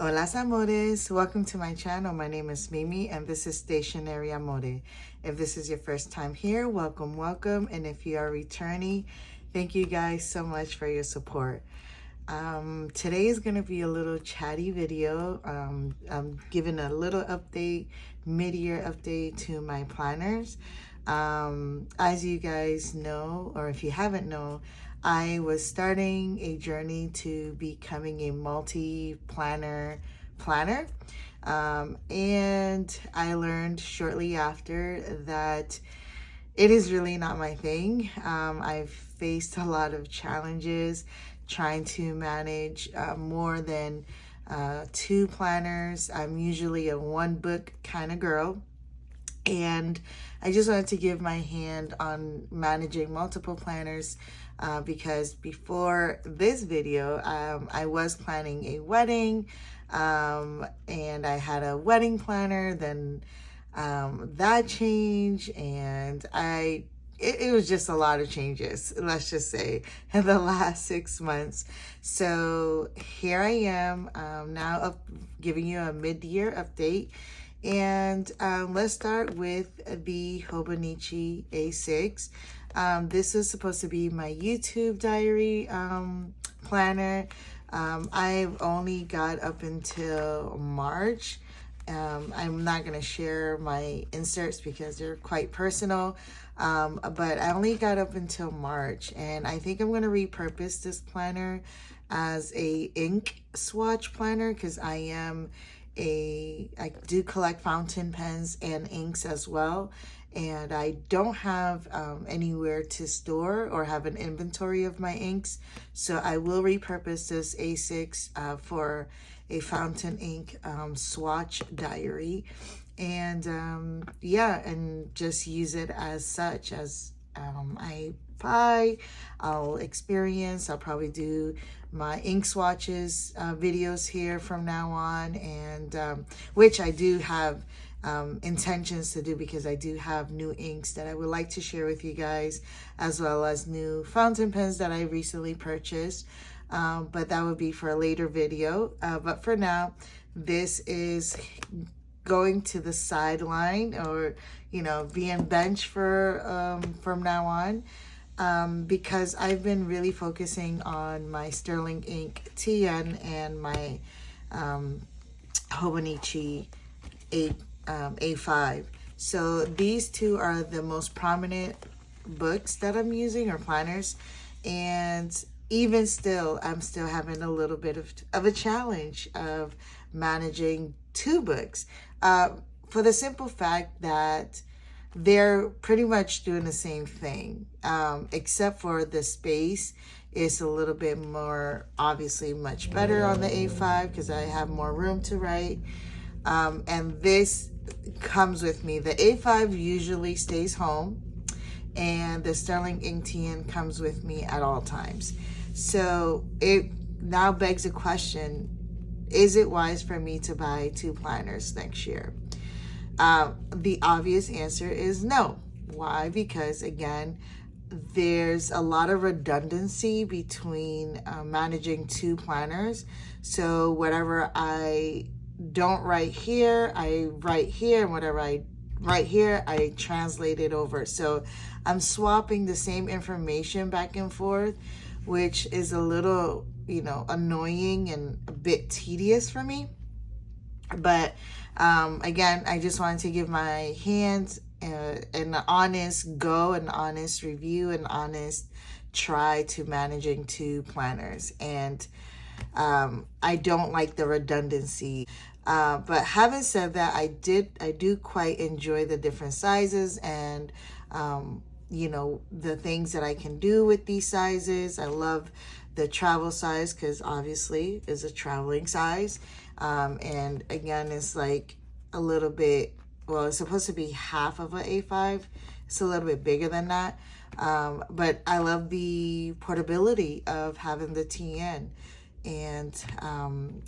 Hola amores, welcome to my channel. My name is Mimi and this is Stationary Amore. If this is your first time here, welcome, welcome. And if you are returning, thank you guys so much for your support. Today is going to be a little chatty video. I'm giving a little update, mid-year update to my planners. As you guys know, or if you haven't known, I was starting a journey to becoming a multi-planner planner. And I learned shortly after that it is really not my thing. I've faced a lot of challenges trying to manage more than 2 planners. I'm usually a 1 book kind of girl. And I just wanted to give my hand on managing multiple planners because before this video, I was planning a wedding and I had a wedding planner. Then that changed and it was just a lot of changes, let's just say, in the last 6 months. So here I am now giving you a mid-year update. And let's start with the Hobonichi A6. This is supposed to be my YouTube diary planner. I've only got up until March. I'm not going to share my inserts because they're quite personal, but I only got up until March, and I think I'm going to repurpose this planner as a ink swatch planner because I do collect fountain pens and inks as well, and I don't have anywhere to store or have an inventory of my inks, so I will repurpose this A6 for a fountain ink swatch diary, and yeah, and just use it as such as I'll experience. I'll probably do my ink swatches videos here from now on, and which I do have intentions to do because I do have new inks that I would like to share with you guys, as well as new fountain pens that I recently purchased, but that would be for a later video. But for now, this is going to the sideline, or being bench for from now on, because I've been really focusing on my Sterling Ink TN and my Hobonichi A5. So these two are the most prominent books that I'm using, or planners, and even still, I'm still having a little bit of a challenge of managing 2 books, for the simple fact that they're pretty much doing the same thing, except for the space is a little bit more, obviously much better on the A5 because I have more room to write, and this comes with me. The A5 usually stays home, and the Sterling Ink TN comes with me at all times. So it now begs a question: is it wise for me to buy 2 planners next year? The obvious answer is no. Why? Because again, there's a lot of redundancy between managing 2 planners. So whatever I don't write here, I write here, and whatever I write here, I translate it over. So I'm swapping the same information back and forth, which is a little, annoying and a bit tedious for me. But again, I just wanted to give my hands an honest go, an honest review, an honest try to managing 2 planners. And I don't like the redundancy. But having said that, I do quite enjoy the different sizes and the things that I can do with these sizes. I love the travel size because obviously it's a traveling size, and again, it's like a little bit, well, it's supposed to be half of an A5. It's a little bit bigger than that, but I love the portability of having the TN, and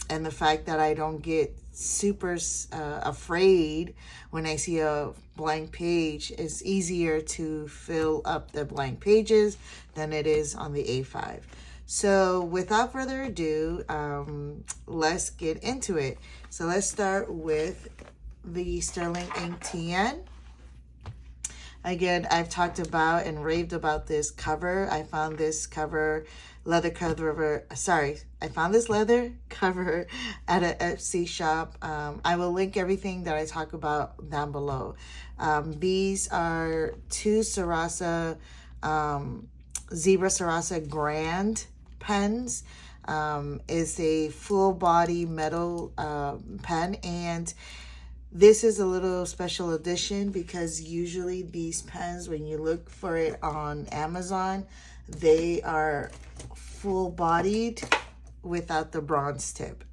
the fact that I don't get super afraid when I see a blank page. It's easier to fill up the blank pages than it is on the A5. So without further ado, let's get into it. So let's start with the Sterling Ink TN. Again, I've talked about and raved about this cover. I found this leather cover at an Etsy shop. I will link everything that I talk about down below. These are two Sarasa, Zebra Sarasa Grand pens. Is a full body metal pen, and this is a little special edition because usually these pens, when you look for it on Amazon, they are full bodied without the bronze tip.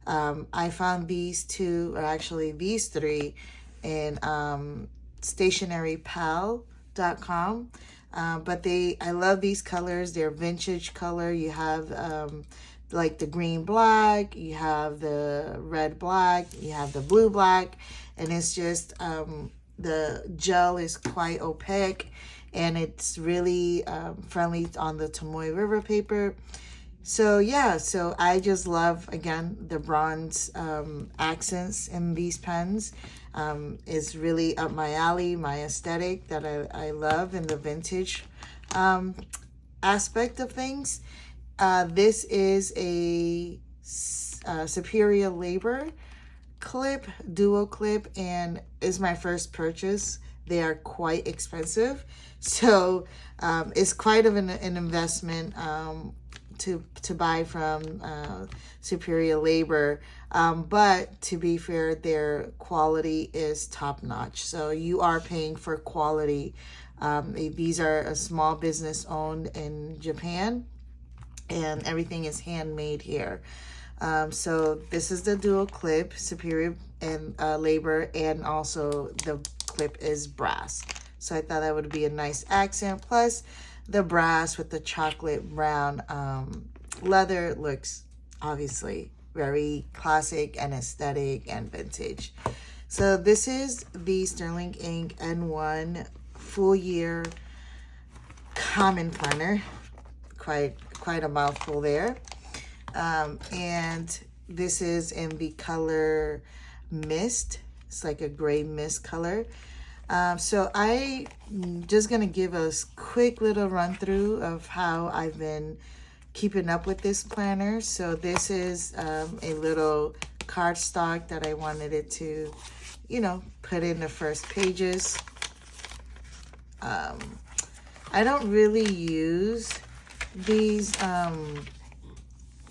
I found these two, or actually these three, in stationarypal.com. But I love these colors. They're vintage color. You have like the green black, you have the red black, you have the blue black, and it's just the gel is quite opaque, and it's really friendly on the Tomoe River paper. So yeah, so I just love, again, the bronze accents in these pens. Is really up my alley, my aesthetic that I love in the vintage aspect of things. This is a Superior Labor clip, duo clip, and is my first purchase. They are quite expensive, so it's quite of an investment to buy from Superior Labor. But to be fair, their quality is top notch. So you are paying for quality. These are a small business owned in Japan, and everything is handmade here. So this is the dual clip, Superior and Labor, and also the clip is brass. So I thought that would be a nice accent. Plus the brass with the chocolate brown leather looks obviously very classic and aesthetic and vintage. So this is the Sterling Ink N1 full year common planner. Quite a mouthful there. And this is in the color Mist. It's like a gray mist color. So I'm just gonna give a quick little run through of how I've been keeping up with this planner. So this is a little cardstock that I wanted it to, put in the first pages. I don't really use these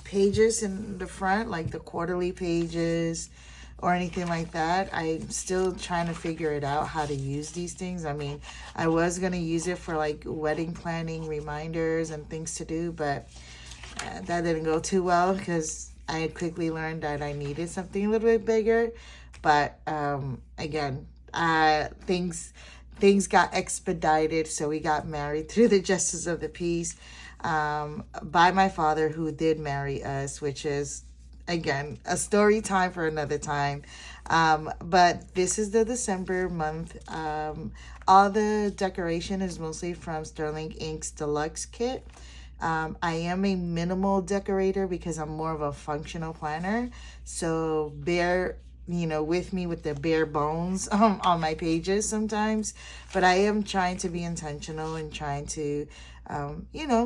pages in the front, like the quarterly pages or anything like that. I'm still trying to figure it out how to use these things. I mean, I was going to use it for like wedding planning reminders and things to do, but that didn't go too well because I had quickly learned that I needed something a little bit bigger. But again, things got expedited, so we got married through the justice of the peace by my father, who did marry us, which is, again, a story time for another time. But this is the December month. All the decoration is mostly from Sterling Ink's deluxe kit. I am a minimal decorator because I'm more of a functional planner. So bear with me with the bare bones on my pages sometimes. But I am trying to be intentional and trying to,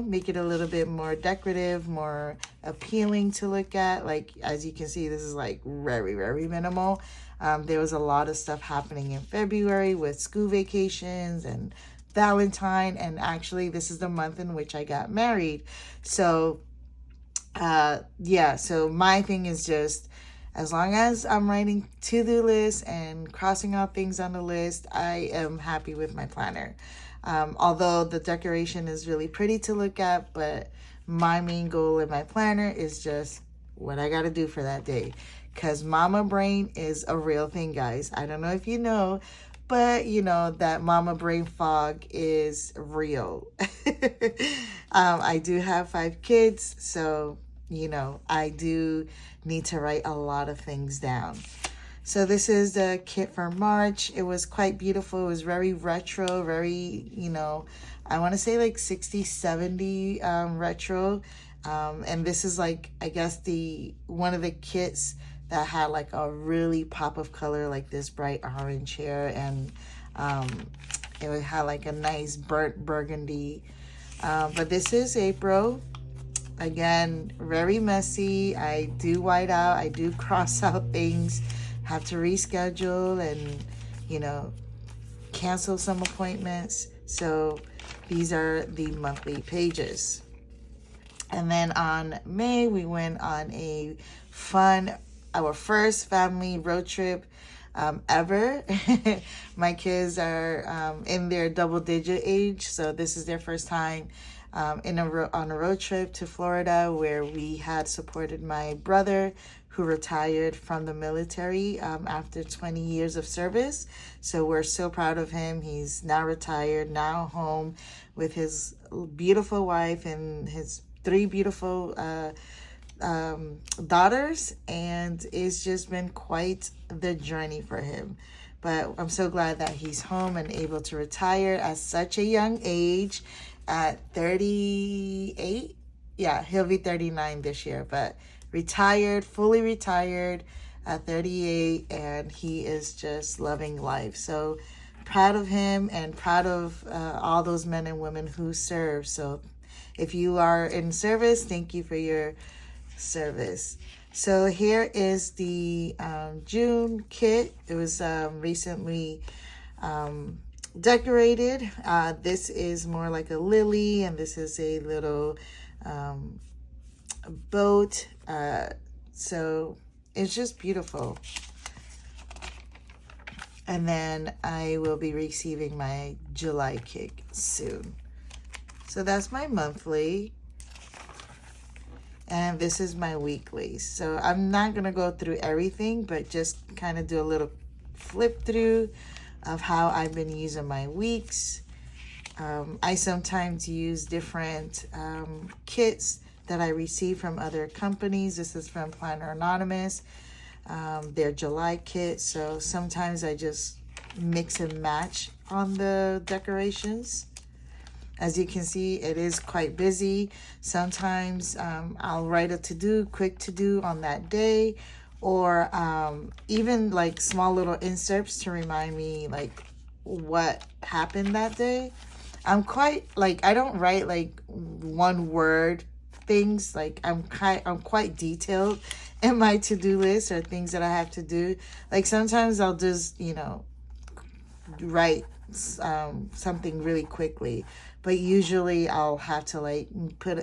make it a little bit more decorative, more appealing to look at. Like, as you can see, this is like very, very minimal. There was a lot of stuff happening in February with school vacations and Valentine, and actually this is the month in which I got married. So so my thing is just, as long as I'm writing to-do lists and crossing out things on the list, I am happy with my planner. Although the decoration is really pretty to look at, but my main goal in my planner is just what I got to do for that day. Because mama brain is a real thing, guys. I don't know if you know, but that mama brain fog is real. I do have 5 kids, so I do need to write a lot of things down. So this is the kit for March. It was quite beautiful. It was very retro, very I want to say like 60, 70 retro. And this is like, I guess one of the kits that had like a really pop of color, like this bright orange here, and it had like a nice burnt burgundy. But this is April. Again, very messy. I do white out. I do cross out things. Have to reschedule and, you know, cancel some appointments. So these are the monthly pages. And then on May, we went on a fun, our first family road trip ever. My kids are in their double-digit age, so this is their first time on a road trip to Florida, where we had supported my brother who retired from the military after 20 years of service. So we're so proud of him. He's now retired, now home with his beautiful wife and his 3 beautiful daughters, and it's just been quite the journey for him. But I'm so glad that he's home and able to retire at such a young age, at 38. Yeah, he'll be 39 this year, but retired, fully retired at 38, and he is just loving life. So proud of him and proud of all those men and women who serve. So if you are in service, thank you for your service. So here is the June kit. It was recently decorated. This is more like a lily, and this is a little boat. So it's just beautiful. And then I will be receiving my July kit soon. So that's my monthly. And this is my weekly. So I'm not going to go through everything, but just kind of do a little flip through of how I've been using my weeks. I sometimes use different kits that I receive from other companies. This is from Planner Anonymous, their July kit. So sometimes I just mix and match on the decorations. As you can see, it is quite busy. Sometimes I'll write a quick to-do on that day, or even like small little inserts to remind me like what happened that day. I'm quite like, I don't write like one word things. Like I'm quite detailed in my to-do list or things that I have to do. Like sometimes I'll just, you know, write something really quickly, but usually I'll have to like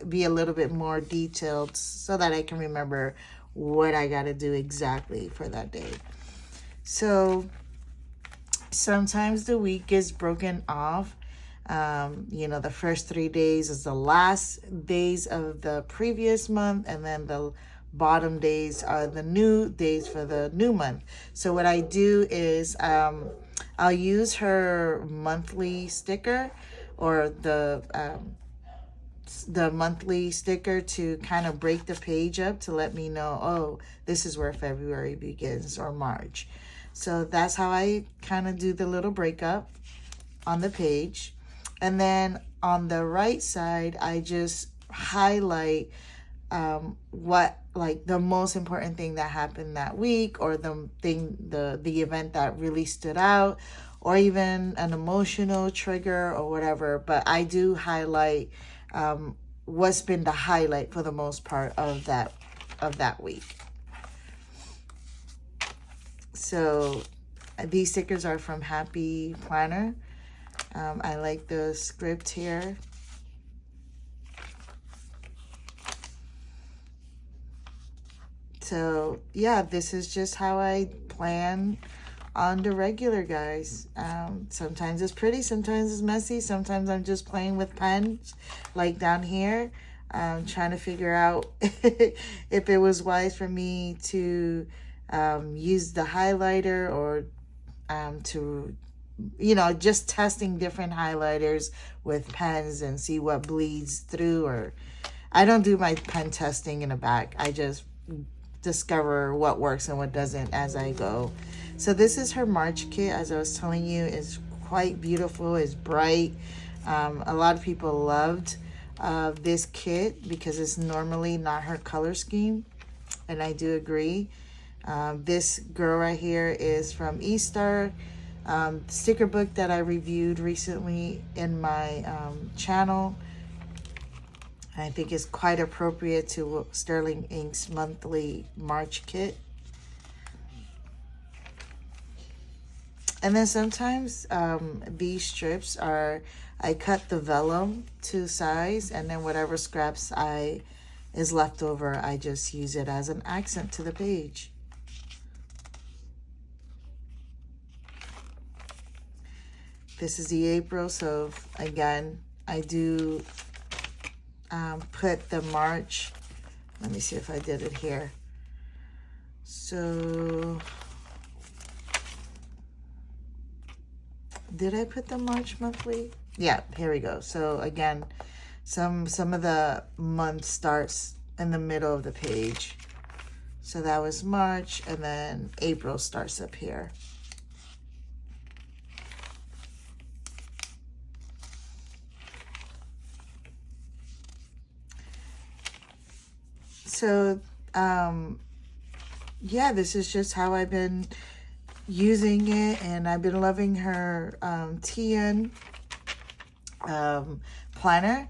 be a little bit more detailed so that I can remember what I got to do exactly for that day. So sometimes the week is broken off. You know, the first 3 days is the last days of the previous month, and then the bottom days are the new days for the new month. So what I do is I'll use her monthly sticker, or the monthly sticker, to kind of break the page up to let me know, oh, this is where February begins, or March. So that's how I kind of do the little breakup on the page. And then on the right side, I just highlight what, like, the most important thing that happened that week, or the event that really stood out, or even an emotional trigger or whatever. But I do highlight what's been the highlight for the most part of that week. So these stickers are from Happy Planner. I like the script here. So yeah, this is just how I plan on the regular, guys. Sometimes it's pretty, sometimes it's messy, sometimes I'm just playing with pens, like down here, trying to figure out if it was wise for me to use the highlighter, or to, you know, just testing different highlighters with pens and see what bleeds through. Or I don't do my pen testing in the back. I just discover what works and what doesn't as I go. So this is her March kit, as I was telling you, is quite beautiful, is bright. A lot of people loved this kit because it's normally not her color scheme, and I do agree. This girl right here is from Easter, sticker book that I reviewed recently in my channel. I think it's quite appropriate to Sterling Ink's monthly March kit. And then sometimes these strips are, I cut the vellum to size, and then whatever scraps is left over, I just use it as an accent to the page. This is the April, so again, I do put the March. Let me see if I did it here. So, did I put the March monthly? Yeah, here we go. So again, some of the month starts in the middle of the page. So that was March, and then April starts up here. So, yeah, this is just how I've been using it, and I've been loving her TN planner.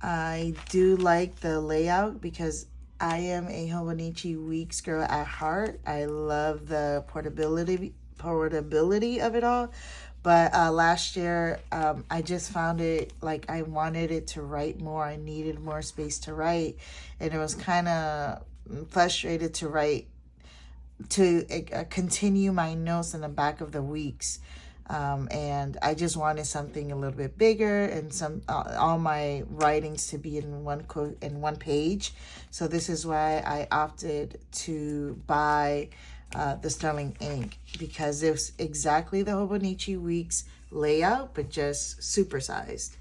I do like the layout because I am a Hobonichi Weeks girl at heart. I love the portability of it all. But last year, I just found it like I wanted it to write more. I needed more space to write. And it was kind of frustrated to write, to continue my notes in the back of the weeks. And I just wanted something a little bit bigger, and all my writings to be in one page. So this is why I opted to buy the Sterling Ink, because it's exactly the Hobonichi Weeks layout, but just supersized.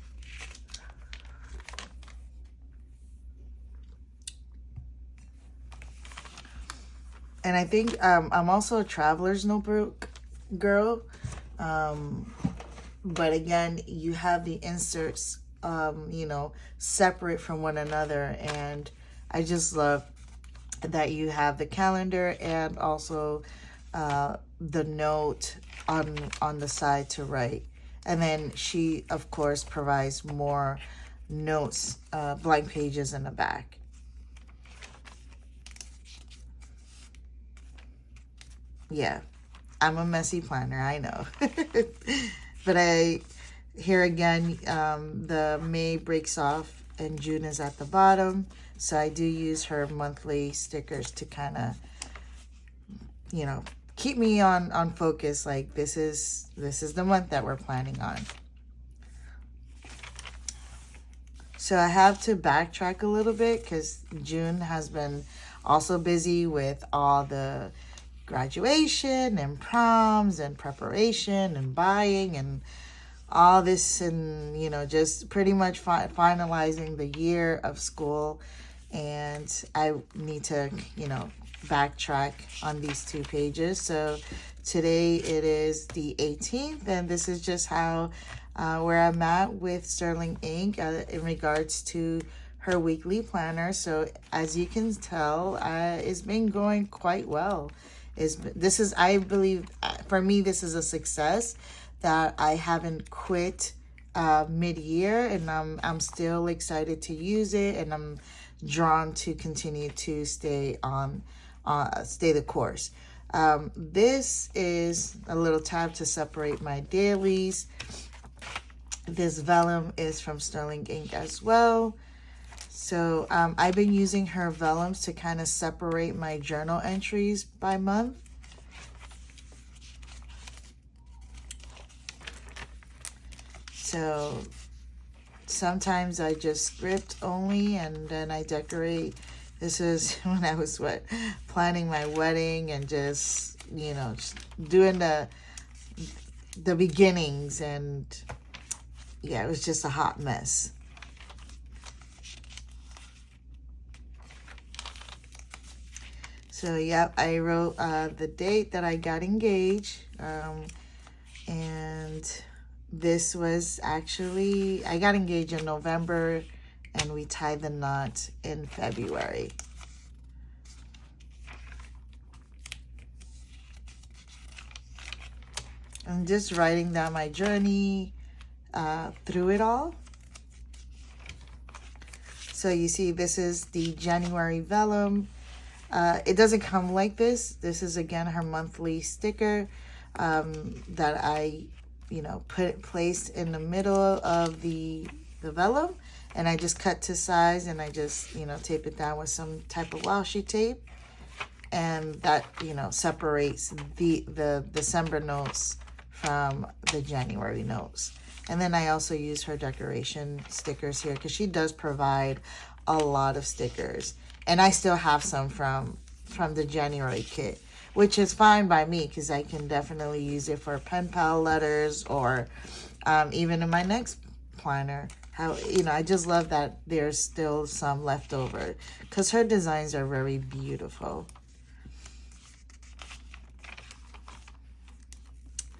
And I think I'm also a traveler's notebook girl. But again, you have the inserts, you know, separate from one another. And I just love that you have the calendar and also the note on the side to write. And then she, of course, provides more notes, blank pages in the back. Yeah, I'm a messy planner, I know. But here again, the May breaks off and June is at the bottom. So I do use her monthly stickers to kind of, you know, keep me on focus. Like this is the month that we're planning on. So I have to backtrack a little bit because June has been also busy with all the graduation and proms and preparation and buying and all this, and you know, just pretty much finalizing the year of school. And I need to, you know, backtrack on these 2 pages. So today it is the 18th, and this is just how where I'm at with Sterling Ink in regards to her weekly planner. So as you can tell, it's been going quite well. This is, I believe, for me, this is a success that I haven't quit mid-year, and I'm still excited to use it, and I'm drawn to continue to stay the course. This is a little tab to separate my dailies. This vellum is from Sterling Ink as well. So I've been using her vellums to kind of separate my journal entries by month. So sometimes I just script only, and then I decorate. This is when I was planning my wedding, and just, you know, just doing the beginnings, and yeah, it was just a hot mess. So, yep, I wrote the date that I got engaged, and This was actually, I got engaged in November and we tied the knot in February. I'm just writing down my journey through it all. So you see, this is the January vellum. It doesn't come like this. This is, again, her monthly sticker that I, placed in the middle of the vellum. And I just cut to size and I just, tape it down with some type of washi tape. And that, separates the December notes from the January notes. And then I also use her decoration stickers here because she does provide a lot of stickers. And I still have some from the January kit, which is fine by me because I can definitely use it for pen pal letters or even in my next planner. I just love that there's still some left over because her designs are very beautiful.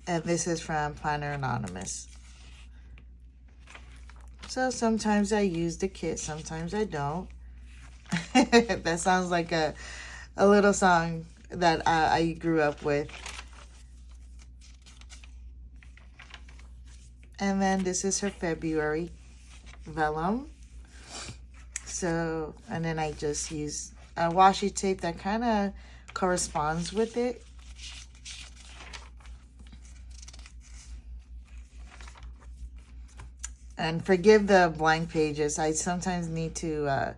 And this is from Planner Anonymous. So sometimes I use the kit, sometimes I don't. That sounds like a little song that I grew up with. And then this is her February vellum. So, and then I just use a washi tape that kind of corresponds with it. And forgive the blank pages. I sometimes need to,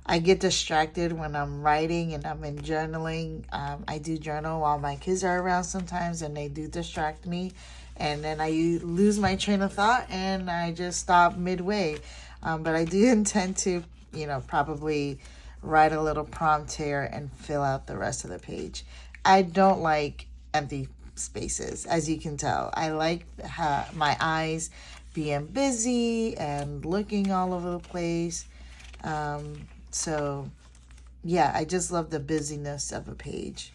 I get distracted when I'm writing and I'm in journaling. I do journal while my kids are around sometimes and they do distract me. And then I lose my train of thought and I just stop midway. But I do intend to, probably write a little prompt here and fill out the rest of the page. I don't like empty spaces, as you can tell. I like my eyes being busy and looking all over the place. So yeah, I just love the busyness of a page.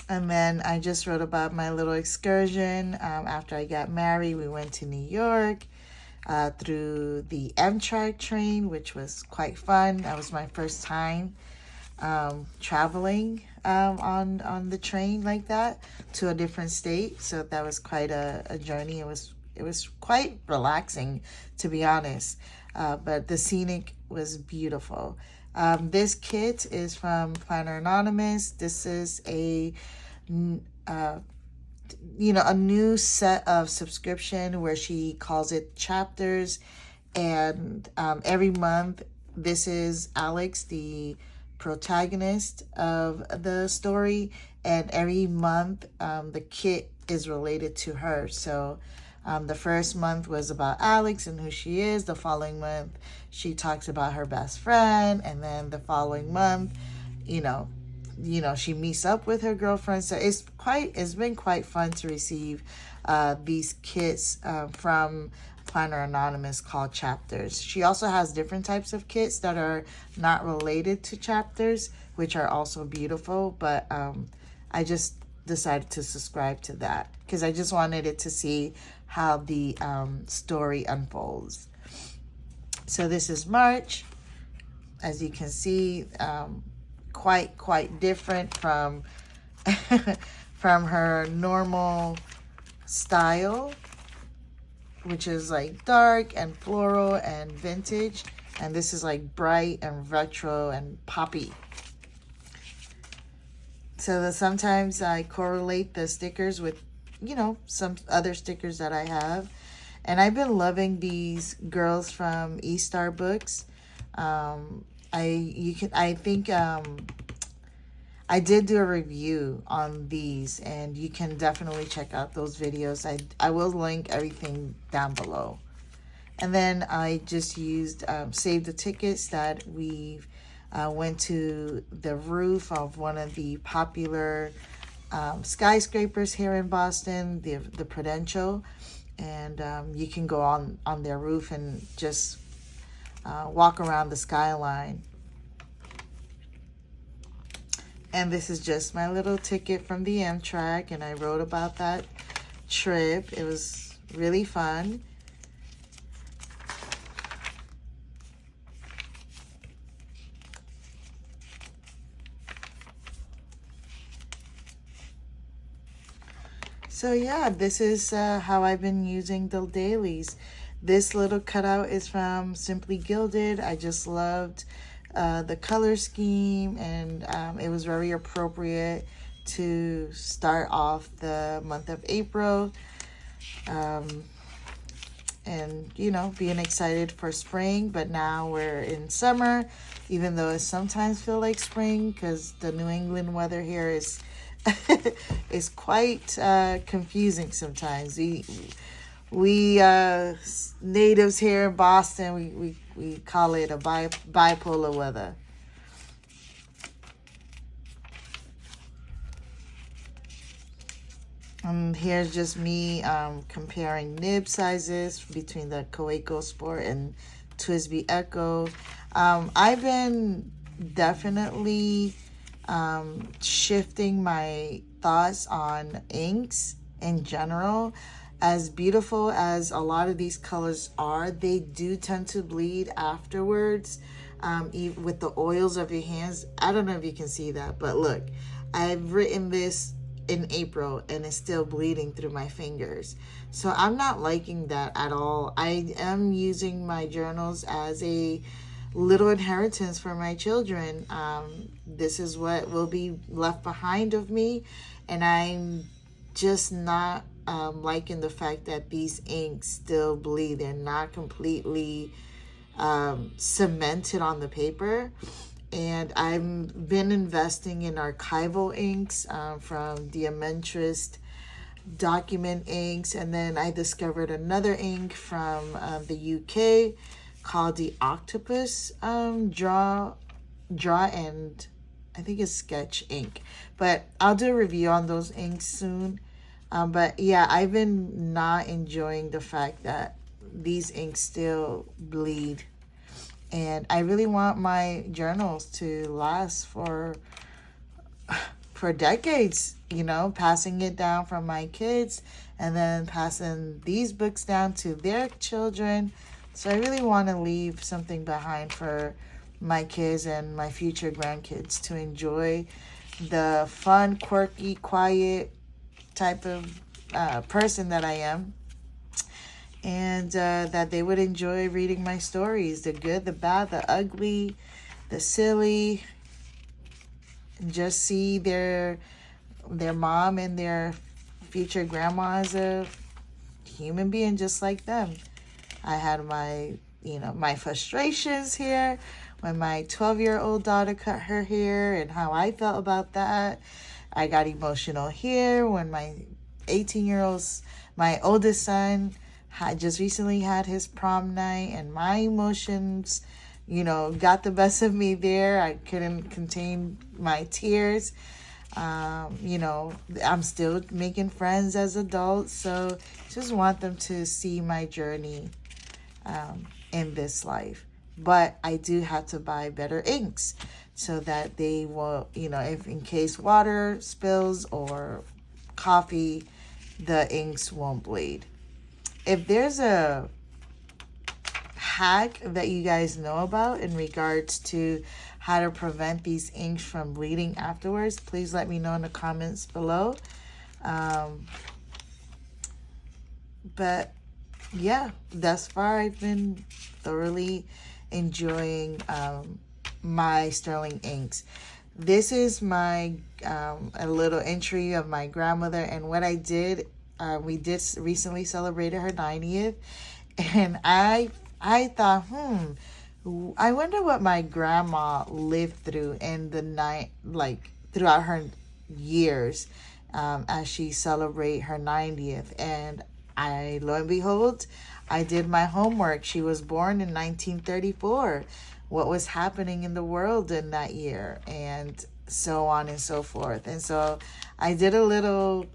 And then I just wrote about my little excursion. After I got married, we went to New York through the Amtrak train, which was quite fun. That was my first time traveling on the train like that to a different state. So that was quite a journey. It was quite relaxing, to be honest. But the scenic was beautiful. This kit is from Planner Anonymous. This is a new set of subscription where she calls it chapters, and every month this is Alex, the protagonist of the story, and every month the kit is related to her. So the first month was about Alex and who she is. The following month she talks about her best friend, and then the following month she meets up with her girlfriend. So it's been quite fun to receive these kits from Planner Anonymous called Chapters. She also has different types of kits that are not related to chapters, which are also beautiful, but I just decided to subscribe to that because I just wanted it to see how the story unfolds. So this is March. As you can see, quite different from from her normal style, which is like dark and floral and vintage, and this is like bright and retro and poppy. So that sometimes I correlate the stickers with some other stickers that I have. And I've been loving these girls from E-Star Books. I think I did do a review on these, and you can definitely check out those videos. I will link everything down below. And then I just used Save the Tickets that we went to the roof of one of the popular skyscrapers here in Boston, the Prudential. And you can go on their roof and just walk around the skyline. And this is just my little ticket from the Amtrak, and I wrote about that trip. It was really fun. So yeah, this is how I've been using the dailies. This little cutout is from Simply Gilded. I just loved the color scheme, and it was very appropriate to start off the month of April. And you know, being excited for spring, but now we're in summer, even though it sometimes feels like spring because the New England weather here is is quite confusing sometimes. We natives here in Boston, we call it a bipolar weather. Here's just me comparing nib sizes between the Coeco Sport and Twisby Echo. I've been definitely shifting my thoughts on inks in general. As beautiful as a lot of these colors are, they do tend to bleed afterwards with the oils of your hands. I don't know if you can see that, but look, I've written this in April and it's still bleeding through my fingers. So I'm not liking that at all. I am using my journals as a little inheritance for my children. This is what will be left behind of me, and I'm just not liking the fact that these inks still bleed. They're not completely cemented on the paper. And I've been investing in archival inks from Diamantrist document inks, and then I discovered another ink from the UK called the Octopus draw and I think it's sketch ink, but I'll do a review on those inks soon. But yeah, I've been not enjoying the fact that these inks still bleed, and I really want my journals to last for decades, you know, passing it down from my kids and then passing these books down to their children. So I really want to leave something behind for my kids and my future grandkids to enjoy the fun, quirky, quiet type of person that I am. And that they would enjoy reading my stories, the good, the bad, the ugly, the silly. Just see their mom and their future grandma as a human being just like them. I had my, my frustrations here when my 12-year-old daughter cut her hair and how I felt about that. I got emotional here when my 18-year-old, my oldest son, had just recently had his prom night, and my emotions, got the best of me there. I couldn't contain my tears. I'm still making friends as adults, so just want them to see my journey in this life. But I do have to buy better inks so that they will, if in case water spills or coffee, the inks won't bleed. If there's a hack that you guys know about in regards to how to prevent these inks from bleeding afterwards, please let me know in the comments below. But yeah, thus far I've been thoroughly enjoying my sterling inks. This is my a little entry of my grandmother, and what I did, we did recently celebrated her 90th, and I thought, I wonder what my grandma lived through in the night, like throughout her years, as she celebrate her 90th. And lo and behold, I did my homework. She was born in 1934. What was happening in the world in that year, and so on and so forth. And so I did a little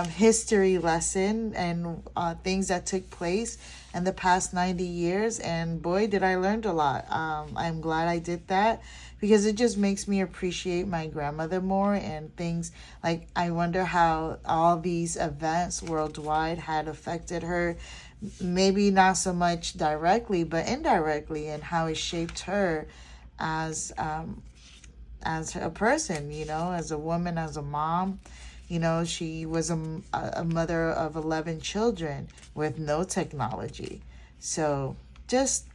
history lesson and things that took place in the past 90 years. And boy, did I learn a lot. I'm glad I did that because it just makes me appreciate my grandmother more, and things like I wonder how all these events worldwide had affected her, maybe not so much directly, but indirectly, and how it shaped her as a person, as a woman, as a mom. She was a mother of 11 children with no technology. So just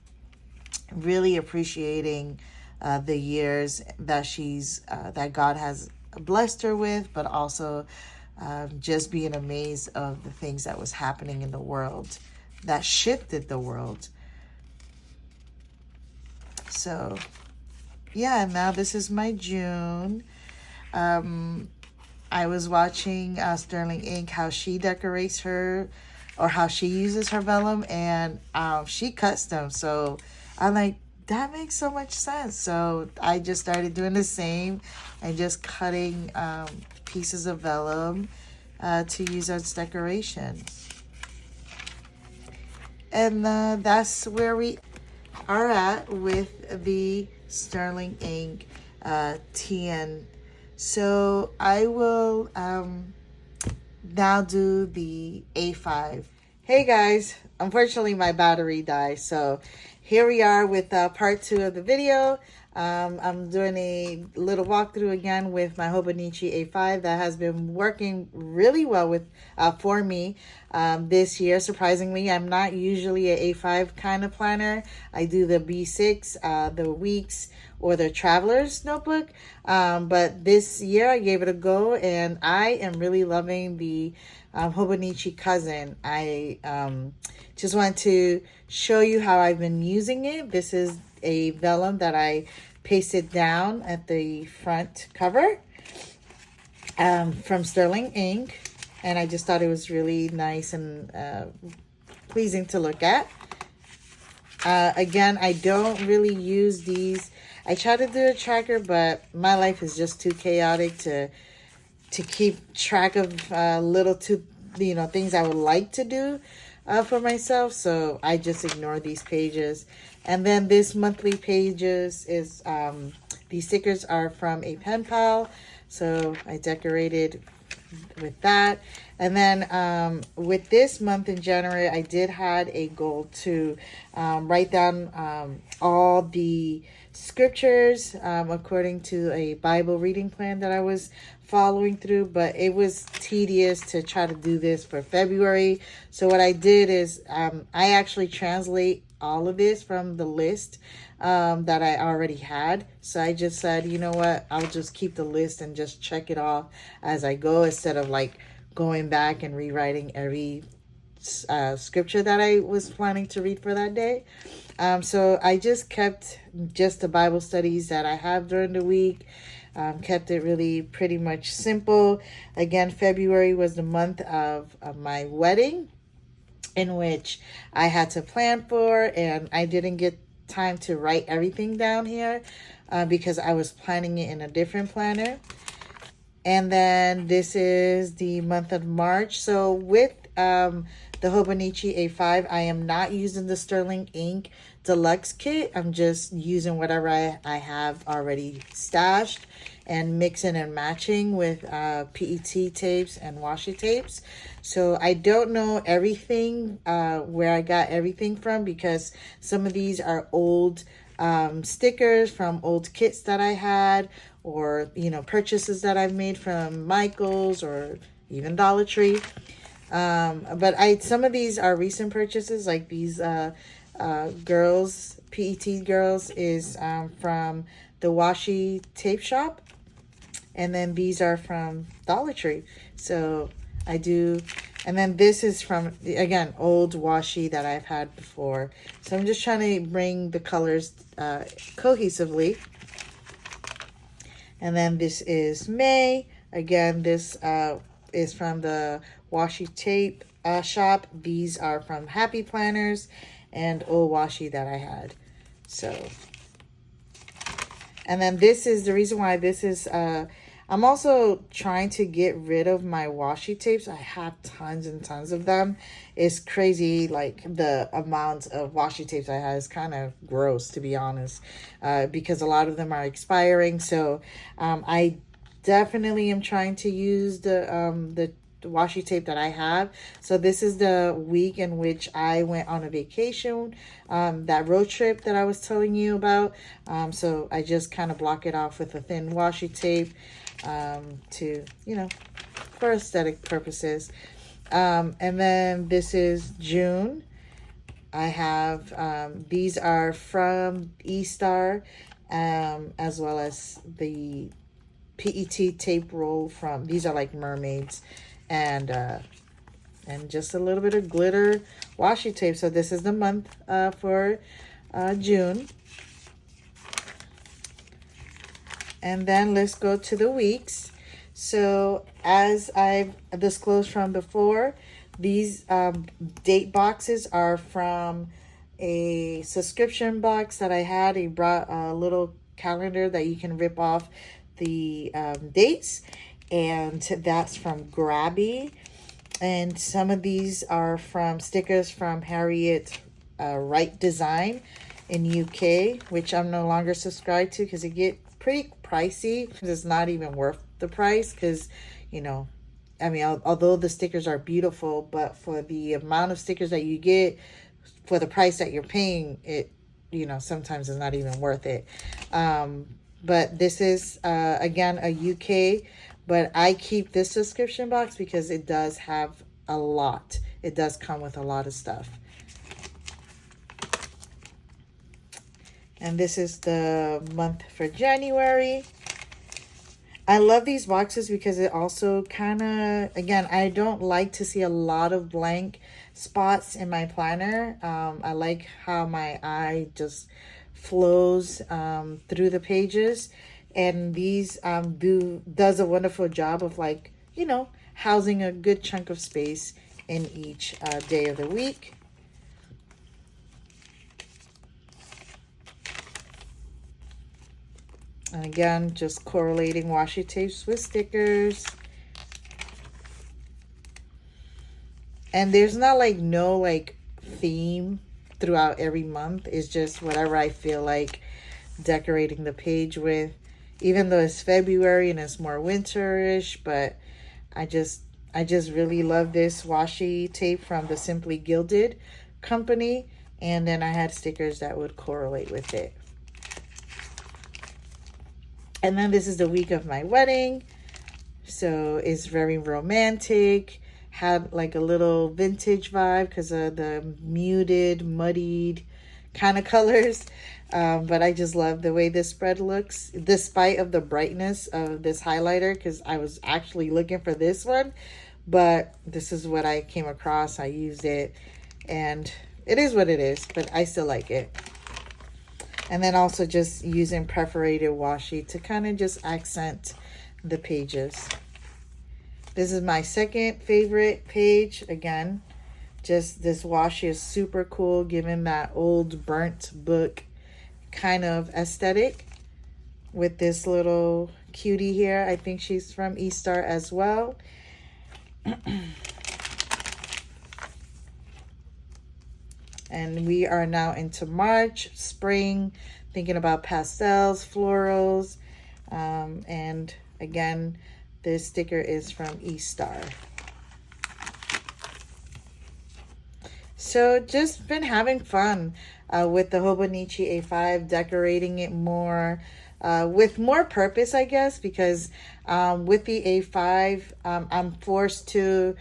really appreciating the years that God has blessed her with, but also just being amazed of the things that was happening in the world that shifted the world. So yeah, now this is my June. I was watching Sterling Inc., how she decorates her, or how she uses her vellum, and she cuts them. So I'm like, that makes so much sense. So I just started doing the same and just cutting pieces of vellum to use as decoration. And that's where we are at with the Sterling Ink TN. So I will now do the A5. Hey guys, unfortunately my battery died, so here we are with part 2 of the video. I'm doing a little walkthrough again with my Hobonichi A5 that has been working really well with for me this year. Surprisingly, I'm not usually an A5 kind of planner. I do the B6, the Weeks, or the Traveler's Notebook. But this year I gave it a go, and I am really loving the Hobonichi Cousin. I just want to show you how I've been using it. This is a vellum that I pasted down at the front cover from Sterling Ink, and I just thought it was really nice and pleasing to look at. Again, I don't really use these. I try to do a tracker, but my life is just too chaotic to keep track of things I would like to do for myself. So I just ignore these pages. And then this monthly pages is these stickers are from a pen pal, so I decorated with that. And then with this month in January, I did had a goal to write down all the scriptures according to a Bible reading plan that I was following through, but it was tedious to try to do this for February. So what I did is I actually translate all of this from the list that I already had. So I just said, you know what, I'll just keep the list and just check it off as I go, instead of like going back and rewriting every scripture that I was planning to read for that day. So I just kept just the Bible studies that I have during the week. Kept it really pretty much simple. Again, February was the month of my wedding, in which I had to plan for, and I didn't get time to write everything down here because I was planning it in a different planner. And then this is the month of March. So with the Hobonichi A5, I am not using the Sterling Ink Deluxe Kit. I'm just using whatever I have already stashed and mixing and matching with PET tapes and washi tapes. So I don't know everything where I got everything from, because some of these are old stickers from old kits that I had, or purchases that I've made from Michael's or even Dollar Tree. But some of these are recent purchases, like these girls, PET girls, is from the washi tape shop, and then these are from Dollar Tree. So I do, and then this is from, again, old washi that I've had before. So I'm just trying to bring the colors cohesively. And then this is May. Again, this is from the washi tape shop. These are from Happy Planners and old washi that I had. So, and then this is the reason why this is I'm also trying to get rid of my washi tapes. I have tons and tons of them. It's crazy, like the amount of washi tapes I have is kind of gross, to be honest, because a lot of them are expiring. So I definitely am trying to use the washi tape that I have. So this is the week in which I went on a vacation, that road trip that I was telling you about. So I just kind of block it off with a thin washi tape, to, for aesthetic purposes. And then this is June. I have, these are from E-Star, as well as the PET tape roll from, these are like mermaids, and just a little bit of glitter washi tape. So this is the month for June. And then let's go to the weeks. So as I've disclosed from before, these date boxes are from a subscription box that I had. He brought a little calendar that you can rip off the dates, and that's from Grabby. And some of these are from stickers from Harriet Wright Design in UK, which I'm no longer subscribed to because it get pretty pricey. It's not even worth the price because, I mean, although the stickers are beautiful, but for the amount of stickers that you get for the price that you're paying, it, sometimes it's not even worth it. But this is, again, a UK, but I keep this subscription box because it does have a lot. It does come with a lot of stuff. And this is the month for January. I love these boxes because it also kind of, again, I don't like to see a lot of blank spots in my planner. I like how my eye just flows through the pages. And these does a wonderful job of, like, housing a good chunk of space in each day of the week. And again, just correlating washi tapes with stickers. And there's not no theme throughout every month. It's just whatever I feel like decorating the page with. Even though it's February and it's more winterish, but I just really love this washi tape from the Simply Gilded company. And then I had stickers that would correlate with it. And then this is the week of my wedding. So it's very romantic. Had like a little vintage vibe because of the muted, muddied kind of colors. But I just love the way this spread looks, despite of the brightness of this highlighter, because I was actually looking for this one. But this is what I came across. I used it, and it is what it is, but I still like it. And then also just using perforated washi to kind of just accent the pages. This is my second favorite page. Again, just this washi is super cool, given that old burnt book kind of aesthetic with this little cutie here. I think she's from E-Star as well. And we are now into March, spring, thinking about pastels, florals. And again, this sticker is from E-Star. So just been having fun with the Hobonichi A5, decorating it more with more purpose, I guess, because with the A5, I'm forced to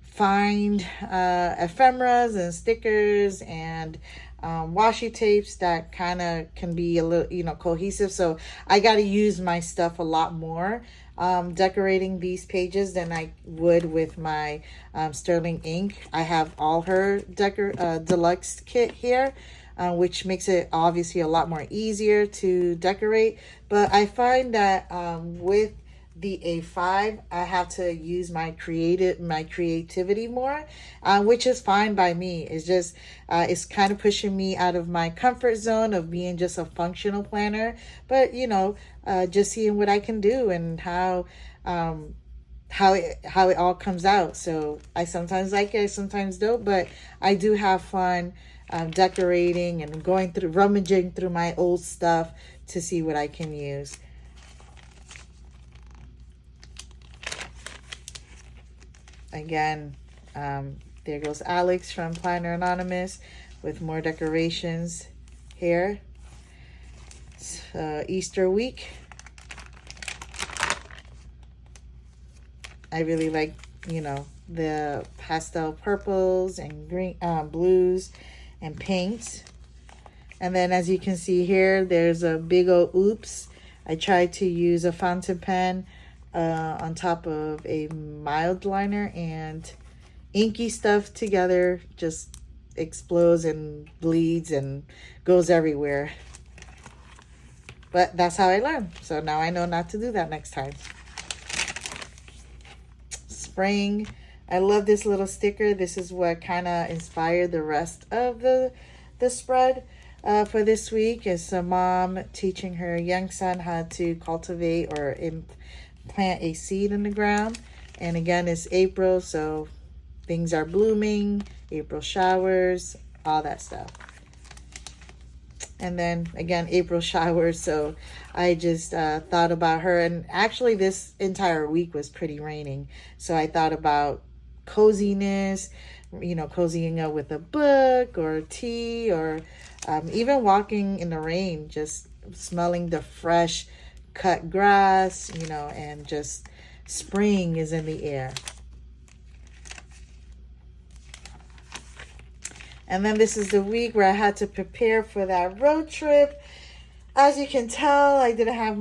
find ephemeras and stickers and washi tapes that kind of can be a little, cohesive. So I got to use my stuff a lot more decorating these pages than I would with my sterling ink. I have all her deluxe kit here, which makes it obviously a lot more easier to decorate. But I find that with the A5, I have to use my creativity more, which is fine by me. It's just it's kind of pushing me out of my comfort zone of being just a functional planner. But just seeing what I can do and how it all comes out. So I sometimes like it, I sometimes don't, but I do have fun decorating and rummaging through my old stuff to see what I can use. Again, there goes Alex from Planner Anonymous with more decorations here. Easter week. I really like, the pastel purples and green, blues and pinks. And then as you can see here, there's a big old oops. I tried to use a fountain pen on top of a mild liner, and inky stuff together just explodes and bleeds and goes everywhere. But that's how I learned. So now I know not to do that next time. Spring. I love this little sticker. This is what kind of inspired the rest of the spread for this week. It's a mom teaching her young son how to cultivate or plant a seed in the ground. And again, it's April, so things are blooming, April showers, all that stuff. And then again, April showers. So I just thought about her. And actually this entire week was pretty raining. So I thought about coziness, cozying up with a book or tea, or even walking in the rain, just smelling the fresh cut grass, and just spring is in the air. And then this is the week where I had to prepare for that road trip. As you can tell, I didn't have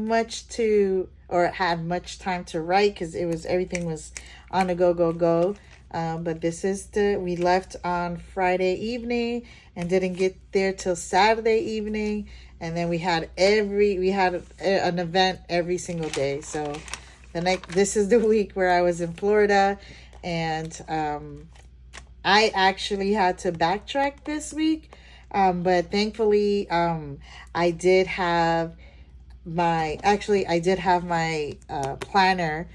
had much time to write because everything was on a go. But this is we left on Friday evening and didn't get there till Saturday evening. And then we had an event every single day. So this is the week where I was in Florida, and I actually had to backtrack this week, but thankfully I did have my planner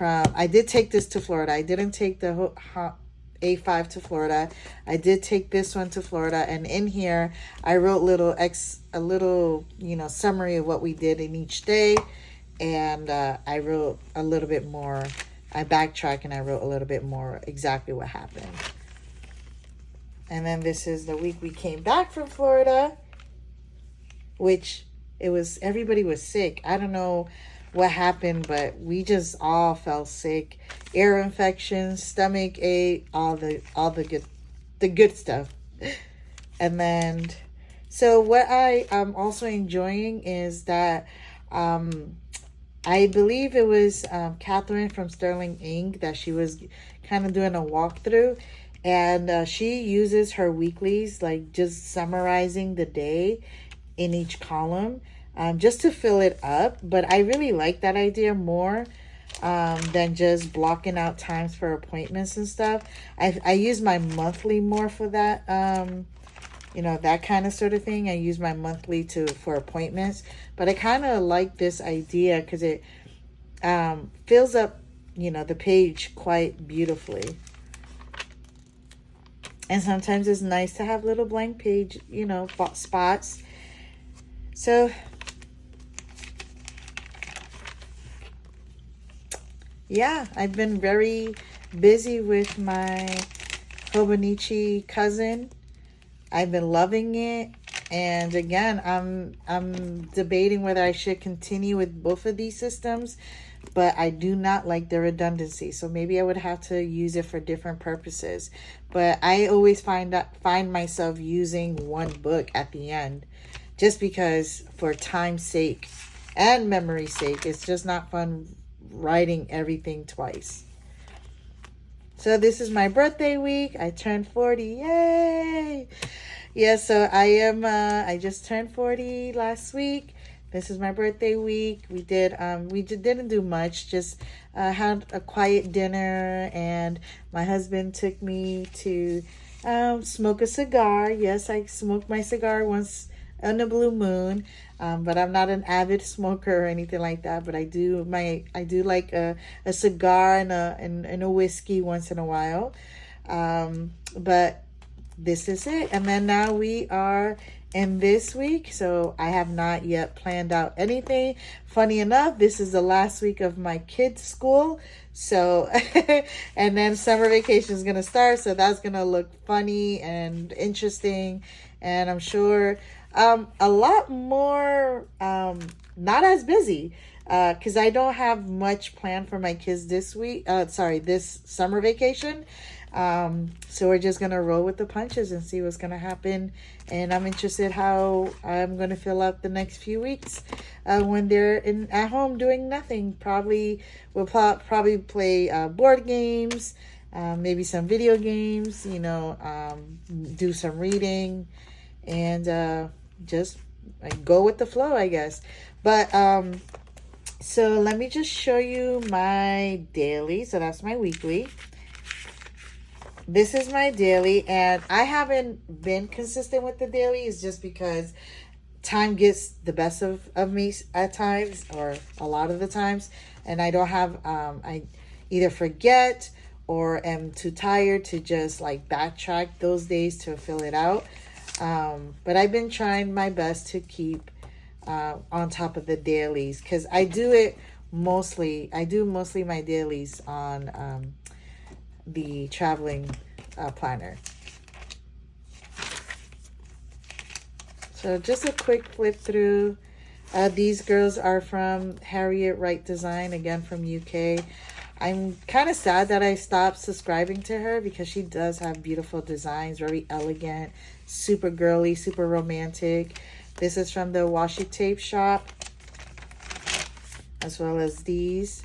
I did take this to Florida. I didn't take the A5 to Florida. I did take this one to Florida, and in here I wrote a little summary of what we did in each day, and I wrote a little bit more. I backtracked and I wrote a little bit more exactly what happened. And then this is the week we came back from Florida, which everybody was sick. I don't know what happened, but we just all fell sick. Ear infections, stomach ache, all the good stuff. And then, so what I am also enjoying is that I believe it was Catherine from Sterling Ink that she was kind of doing a walkthrough. And she uses her weeklies, like just summarizing the day in each column, just to fill it up. But I really like that idea more than just blocking out times for appointments and stuff. I use my monthly more for that, that kind of sort of thing. I use my monthly for appointments. But I kind of like this idea because it fills up, the page quite beautifully. And sometimes it's nice to have little blank page, spots. So, yeah, I've been very busy with my Hobonichi cousin. I've been loving it. And again, I'm debating whether I should continue with both of these systems, but I do not like the redundancy. So maybe I would have to use it for different purposes. But I always find myself using one book at the end, just because for time's sake and memory's sake, it's just not fun writing everything twice. So this is my birthday week. I turned 40. Yay! Yeah, so I just turned 40 last week. This is my birthday week. We didn't do much, just had a quiet dinner, and my husband took me to smoke a cigar. Yes, I smoke my cigar once on a blue moon, but I'm not an avid smoker or anything like that. But I do like a cigar and a whiskey once in a while. But this is it. And then now we are in this week, so I have not yet planned out anything. Funny enough, this is the last week of my kids' school, so and then summer vacation is gonna start, so that's gonna look funny and interesting, and I'm sure a lot more not as busy, because I don't have much planned for my kids this week. This summer vacation. So we're just gonna roll with the punches and see what's gonna happen. And I'm interested how I'm gonna fill up the next few weeks when they're at home doing nothing. We'll probably play board games, maybe some video games. Do some reading, and just go with the flow, I guess. But so let me just show you my daily. So that's my weekly. This is my daily, and I haven't been consistent with the daily. It's just because time gets the best of me at times, or a lot of the times, and I don't have, I either forget or am too tired to just like backtrack those days to fill it out. But I've been trying my best to keep on top of the dailies, because I do mostly my dailies on the traveling planner. So just a quick flip through. These girls are from Harriet Wright Design, again from UK. I'm kind of sad that I stopped subscribing to her, because she does have beautiful designs, very elegant, super girly, super romantic. This is from the washi tape shop, as well as these.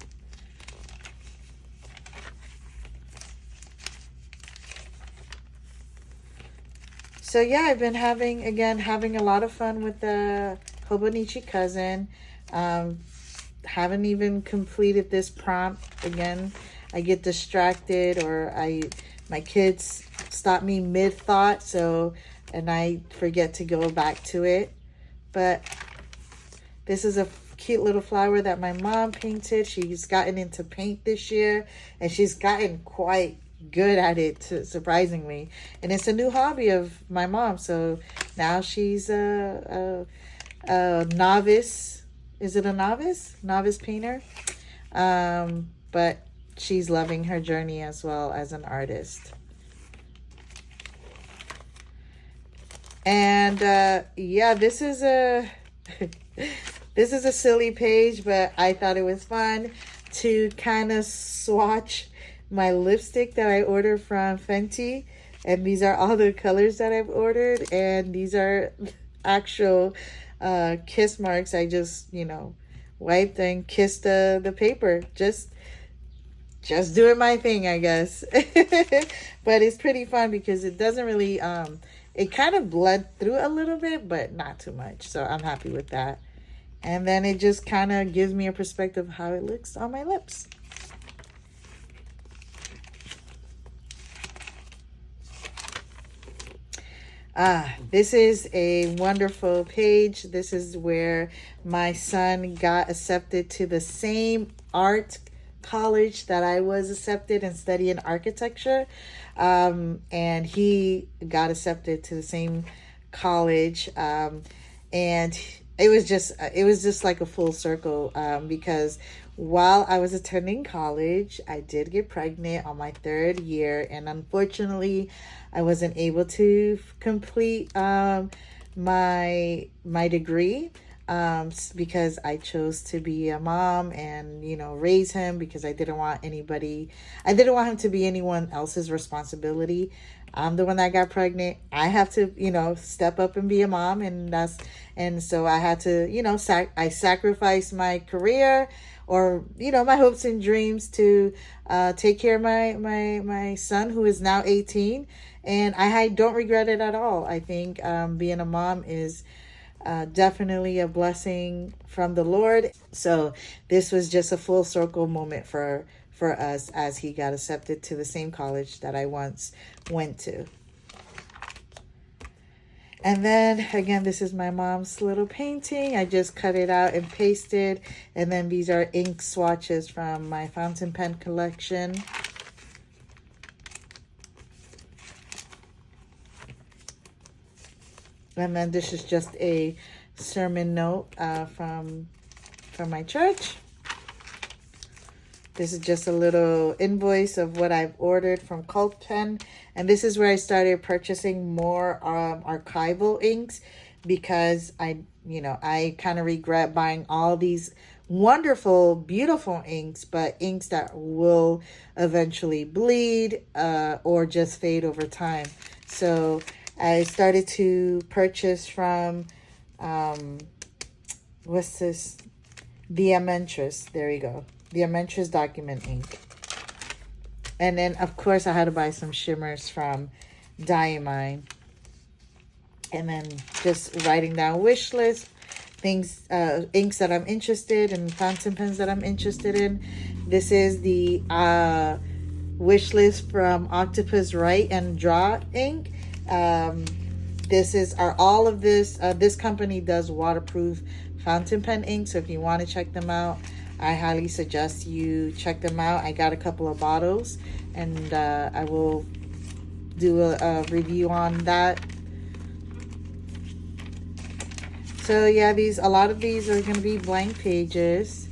So yeah, I've been having a lot of fun with the Hobonichi cousin. Haven't even completed this prompt. Again, I get distracted, or my kids stop me mid-thought, and I forget to go back to it. But this is a cute little flower that my mom painted. She's gotten into paint this year, and she's gotten quite good at it, surprisingly. And it's a new hobby of my mom, so now she's a novice. Is it a novice painter? But she's loving her journey as well as an artist. And yeah, this is a this is a silly page, but I thought it was fun to kind of swatch my lipstick that I ordered from Fenty. And these are all the colors that I've ordered, and these are actual kiss marks. I just wiped and kissed the paper, just doing my thing, I guess. But it's pretty fun because it doesn't really it kind of bled through a little bit, but not too much, so I'm happy with that. And then it just kind of gives me a perspective of how it looks on my lips. This is a wonderful page. This is where my son got accepted to the same art college that I was accepted and studying architecture. And he got accepted to the same college. And it was just like a full circle, because while I was attending college, I did get pregnant on my 3rd year, and unfortunately I wasn't able to complete my degree, because I chose to be a mom and raise him, because I didn't want him to be anyone else's responsibility. I'm the one that got pregnant. I have to step up and be a mom, and so I had to I sacrificed my career, or my hopes and dreams, to take care of my son, who is now 18, and I don't regret it at all. I think being a mom is Definitely a blessing from the Lord. So this was just a full circle moment for us as he got accepted to the same college that I once went to. And then again, this is my mom's little painting. I just cut it out and pasted. And then these are ink swatches from my fountain pen collection. And then this is just a sermon note from my church. This is just a little invoice of what I've ordered from Cult Pen. And this is where I started purchasing more archival inks, because I kind of regret buying all these wonderful, beautiful inks, but inks that will eventually bleed or just fade over time. So I started to purchase from, what's this? The Amentress. There you go. The Amentress document ink. And then, of course, I had to buy some shimmers from Diamine. And then just writing down wish list, things, inks that I'm interested in, fountain pens that I'm interested in. This is the wish list from Octopus Write and Draw ink. This is all of this. This company does waterproof fountain pen ink. So if you want to check them out, I highly suggest you check them out. I got a couple of bottles, and I will do a review on that. So yeah, a lot of these are going to be blank pages.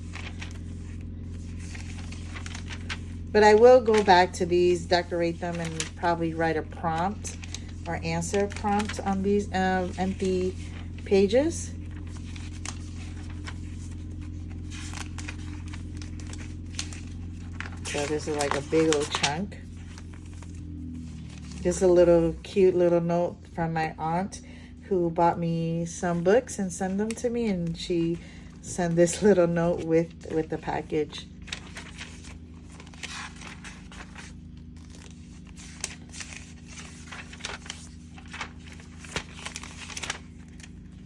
But I will go back to these, decorate them, and probably write a prompt or answer prompt on these empty pages. So this is like a big old chunk. Just a little cute little note from my aunt, who bought me some books and sent them to me, and she sent this little note with the package.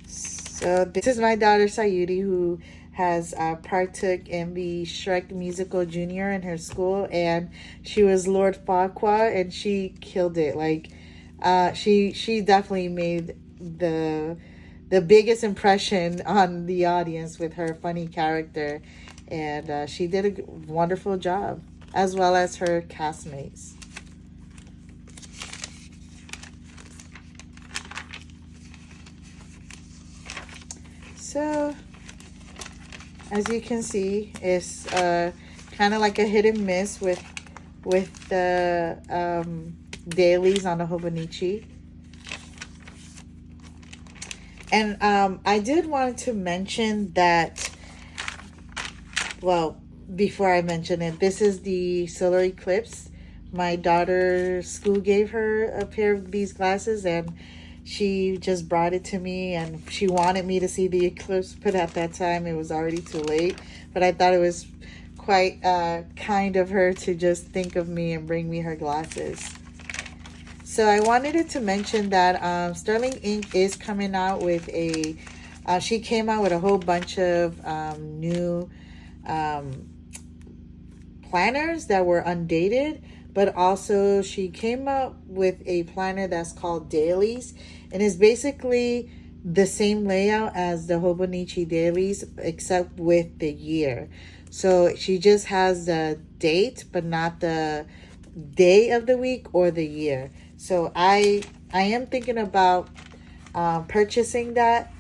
So this is my daughter Sayuri, who has partook in the Shrek musical junior in her school, and she was Lord Farquaad, and she killed it. Like she definitely made the biggest impression on the audience with her funny character, and she did a wonderful job, as well as her castmates. So as you can see, it's kind of like a hit and miss with the dailies on the Hobonichi. And I did want to mention that, well, before I mention it, this is the solar eclipse. My daughter's school gave her a pair of these glasses, and she just brought it to me, and she wanted me to see the eclipse, but at that time it was already too late. But I thought it was quite kind of her to just think of me and bring me her glasses. So I wanted to mention that Sterling Ink is coming out with she came out with a whole bunch of new planners that were undated. But also she came up with a planner that's called Dailies, and it's basically the same layout as the Hobonichi Dailies, except with the year. So she just has the date, but not the day of the week or the year. So I am thinking about purchasing that,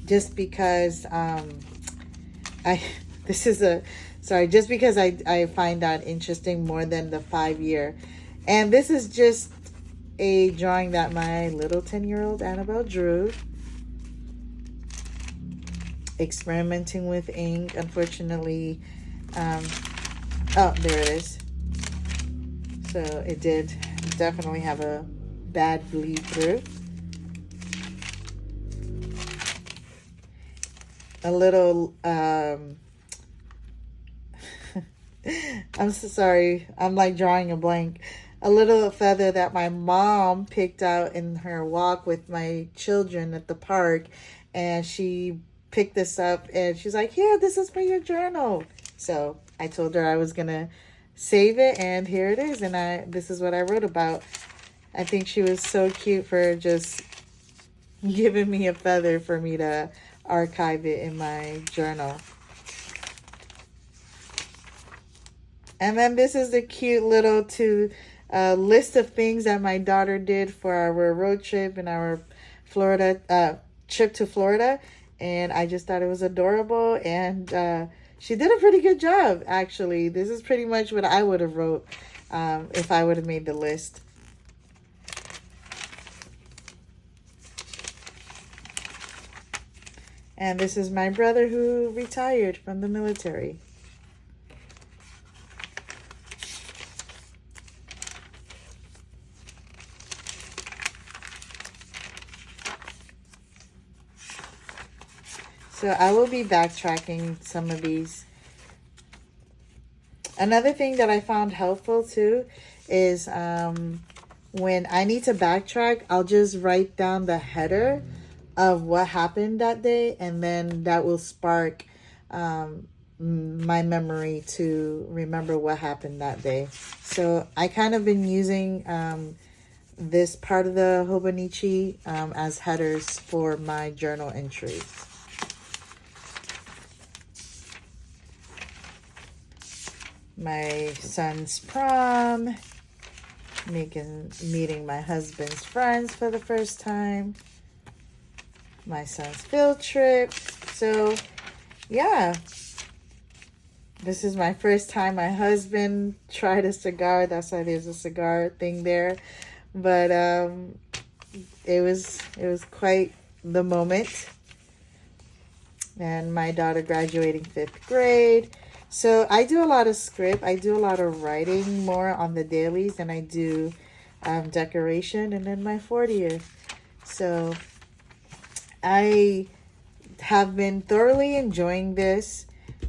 just because just because I find that interesting more than the 5-year. And this is just a drawing that my little 10-year-old Annabelle drew. Experimenting with ink. Unfortunately, oh, there it is. So it did definitely have a bad bleed through. A little, I'm so sorry. I'm like drawing a blank. A little feather that my mom picked out in her walk with my children at the park. and she picked this up and she's like, "Yeah, this is for your journal." So I told her I was gonna save it, and here it is. And this is what I wrote about. I think she was so cute for just giving me a feather for me to archive it in my journal. And then this is the cute little list of things that my daughter did for our road trip and our Florida trip to Florida. And I just thought it was adorable, and she did a pretty good job, actually. This is pretty much what I would have wrote if I would have made the list. And this is my brother who retired from the military. So I will be backtracking some of these. Another thing that I found helpful too is when I need to backtrack, I'll just write down the header of what happened that day, and then that will spark my memory to remember what happened that day. So I kind of been using this part of the Hobonichi as headers for my journal entries. My son's prom, meeting my husband's friends for the first time, my son's field trip. So yeah, this is my first time my husband tried a cigar. That's why there's a cigar thing there. But it was quite the moment. And my daughter graduating 5th grade. So I do a lot of script. I do a lot of writing more on the dailies than I do decoration. And then my 40th. So I have been thoroughly enjoying this.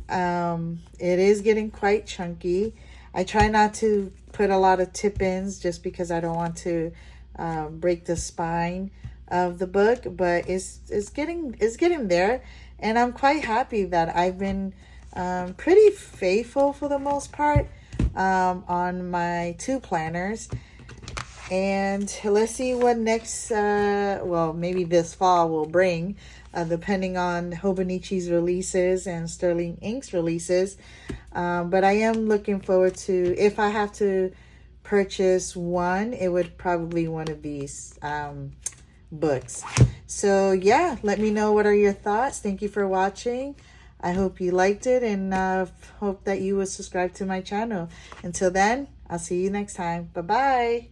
It is getting quite chunky. I try not to put a lot of tip-ins just because I don't want to break the spine of the book, but it's getting there, and I'm quite happy that I've been pretty faithful for the most part on my 2 planners. And let's see what next, well, maybe this fall will bring, depending on Hobonichi's releases and Sterling Ink's releases. But I am looking forward to, if I have to purchase one, it would probably one of these books. So yeah, let me know what are your thoughts. Thank you for watching. I hope you liked it, and hope that you will subscribe to my channel. Until then, I'll see you next time. Bye-bye.